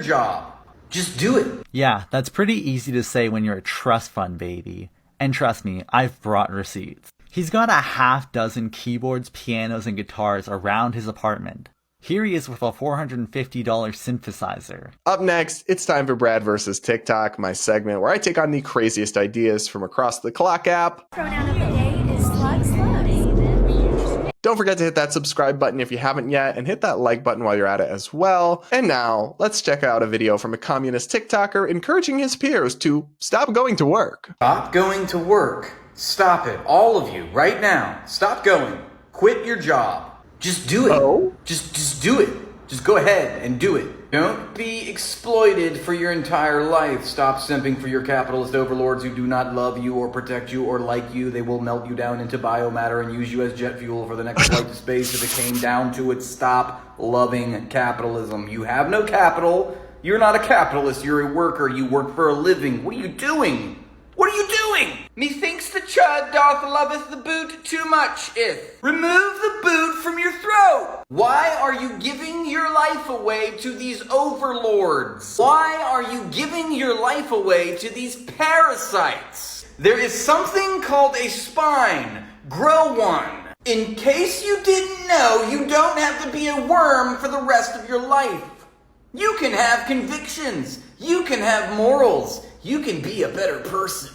job. Just do it. Yeah, that's pretty easy to say when you're a trust fund baby. And trust me, I've brought receipts. He's got a half dozen keyboards, pianos, and guitars around his apartment. Here he is with a $450 synthesizer. Up next, it's time for Brad vs. TikTok, my segment where I take on the craziest ideas from across the clock app. Pronoun of the day is slugs. Don't forget to hit that subscribe button if you haven't yet, and hit that like button while you're at it as well. And now, let's check out a video from a communist TikToker encouraging his peers to stop going to work. Stop going to work. Stop it. All of you, right now. Stop going. Quit your job. Just do it. Oh? Just do it. Just go ahead and do it. Don't be exploited for your entire life. Stop simping for your capitalist overlords who do not love you or protect you or like you. They will melt you down into biomatter and use you as jet fuel for the next flight to space if it came down to it. Stop loving capitalism. You have no capital. You're not a capitalist. You're a worker. You work for a living. What are you doing? What are you doing? Methinks the chud doth loveth the boot too much ith. Remove the boot from your throat. Why are you giving your life away to these overlords? Why are you giving your life away to these parasites? There is something called a spine. Grow one. In case you didn't know, you don't have to be a worm for the rest of your life. You can have convictions. You can have morals. You can be a better person.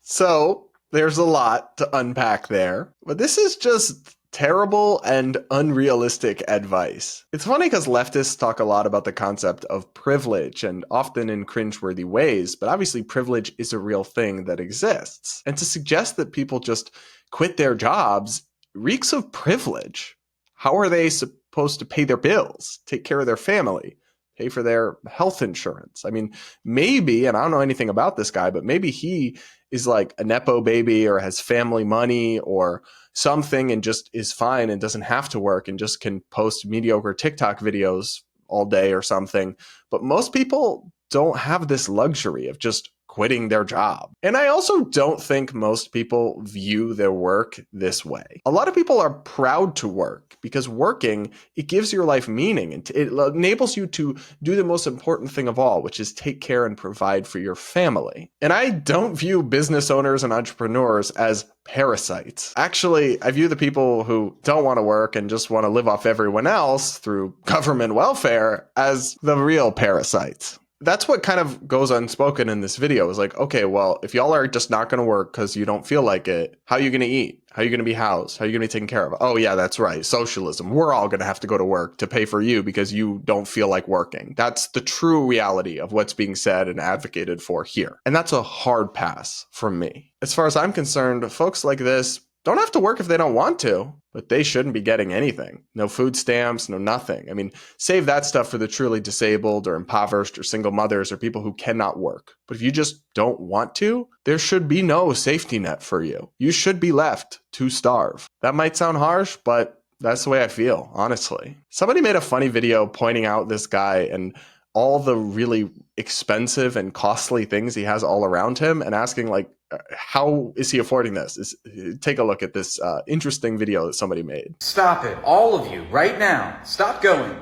So, there's a lot to unpack there, but this is just terrible and unrealistic advice. It's funny because leftists talk a lot about the concept of privilege, and often in cringeworthy ways, but obviously privilege is a real thing that exists. And to suggest that people just quit their jobs reeks of privilege. How are they supposed to pay their bills, take care of their family, pay for their health insurance? I mean, maybe, and I don't know anything about this guy, but maybe he is like a Nepo baby or has family money or something and just is fine and doesn't have to work and just can post mediocre TikTok videos all day or something. But most people don't have this luxury of just quitting their job. And I also don't think most people view their work this way. A lot of people are proud to work because working, it gives your life meaning and it enables you to do the most important thing of all, which is take care and provide for your family. And I don't view business owners and entrepreneurs as parasites. Actually, I view the people who don't want to work and just want to live off everyone else through government welfare as the real parasites. That's what kind of goes unspoken in this video is like, okay, well, if y'all are just not going to work because you don't feel like it, how are you going to eat? How are you going to be housed? How are you going to be taken care of? Oh, yeah, that's right. Socialism. We're all going to have to go to work to pay for you because you don't feel like working. That's the true reality of what's being said and advocated for here. And that's a hard pass from me. As far as I'm concerned, folks like this don't have to work if they don't want to, but they shouldn't be getting anything. No food stamps, no nothing. I mean, save that stuff for the truly disabled or impoverished or single mothers or people who cannot work. But if you just don't want to, there should be no safety net for you. You should be left to starve. That might sound harsh, but that's the way I feel, honestly. Somebody made a funny video pointing out this guy and all the really expensive and costly things he has all around him and asking like, how is he affording this? Take a look at this interesting video that somebody made. Stop it. All of you, right now. Stop going.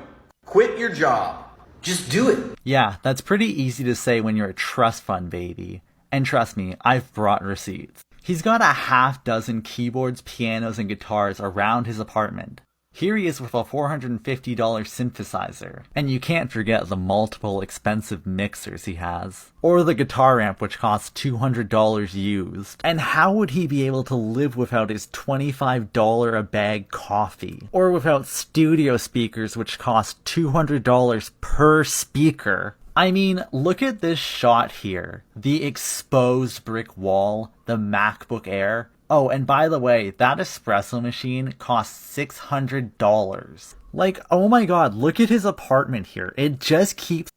Quit your job. Just do it. Yeah, that's pretty easy to say when you're a trust fund baby. And trust me, I've brought receipts. He's got a half dozen keyboards, pianos, and guitars around his apartment. Here he is with a $450 synthesizer. And you can't forget the multiple expensive mixers he has. Or the guitar amp which costs $200 used. And how would he be able to live without his $25 a bag coffee? Or without studio speakers which cost $200 per speaker? I mean, look at this shot here. The exposed brick wall, the MacBook Air. Oh, and by the way, that espresso machine costs $600. Like, oh my god, look at his apartment here. It just keeps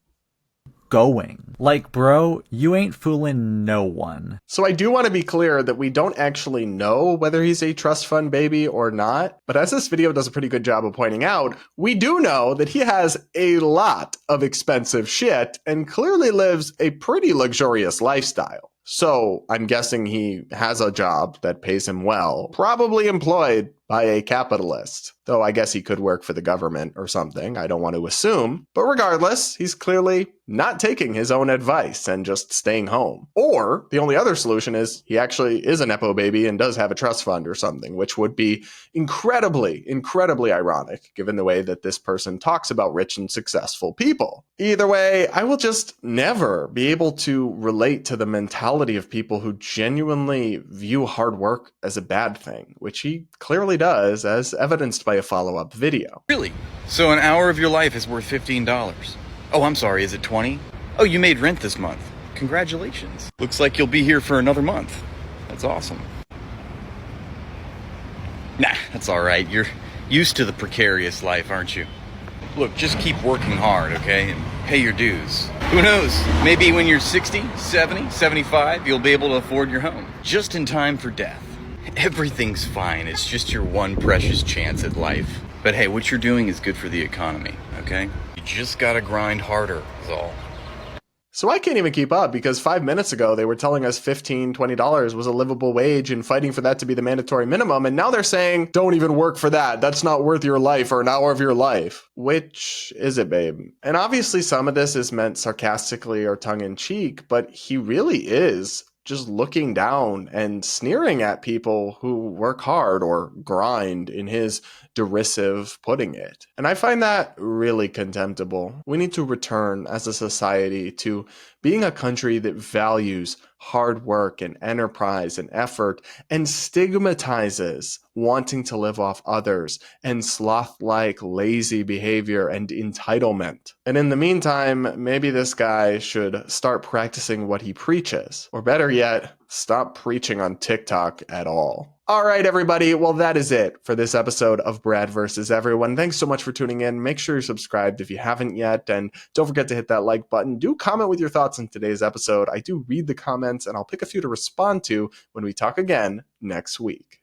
going. Like, bro, you ain't fooling no one. So I do want to be clear that we don't actually know whether he's a trust fund baby or not. But as this video does a pretty good job of pointing out, we do know that he has a lot of expensive shit and clearly lives a pretty luxurious lifestyle. So I'm guessing he has a job that pays him well, probably employed by a capitalist. Though I guess he could work for the government or something, I don't want to assume. But regardless, he's clearly not taking his own advice and just staying home. Or the only other solution is he actually is a Nepo baby and does have a trust fund or something, which would be incredibly ironic given the way that this person talks about rich and successful people. Either way, I will just never be able to relate to the mentality of people who genuinely view hard work as a bad thing, which he clearly does, as evidenced by a follow-up video. Really? So an hour of your life is worth $15. Oh, I'm sorry, is it 20? Oh, you made rent this month. Congratulations. Looks like you'll be here for another month. That's awesome. Nah, that's all right. You're used to the precarious life, aren't you? Look, just keep working hard, okay? And pay your dues. Who knows? Maybe when you're 60, 70, 75, you'll be able to afford your home. Just in time for death. Everything's fine. It's just your one precious chance at life. But hey, what you're doing is good for the economy, okay? You just gotta grind harder, is all. So I can't even keep up because 5 minutes ago they were telling us $15, $20 was a livable wage and fighting for that to be the mandatory minimum. And now they're saying, don't even work for that. That's not worth your life or an hour of your life. Which is it, babe? And obviously some of this is meant sarcastically or tongue in cheek, but he really is just looking down and sneering at people who work hard or grind, in his derisive putting it. And I find that really contemptible. We need to return as a society to being a country that values hard work and enterprise and effort and stigmatizes wanting to live off others and sloth-like lazy behavior and entitlement. And in the meantime, maybe this guy should start practicing what he preaches. Or better yet, stop preaching on TikTok at all. All right, everybody. Well, that is it for this episode of Brad versus Everyone. Thanks so much for tuning in. Make sure you're subscribed if you haven't yet. And don't forget to hit that like button. Do comment with your thoughts on today's episode. I do read the comments, and I'll pick a few to respond to when we talk again next week.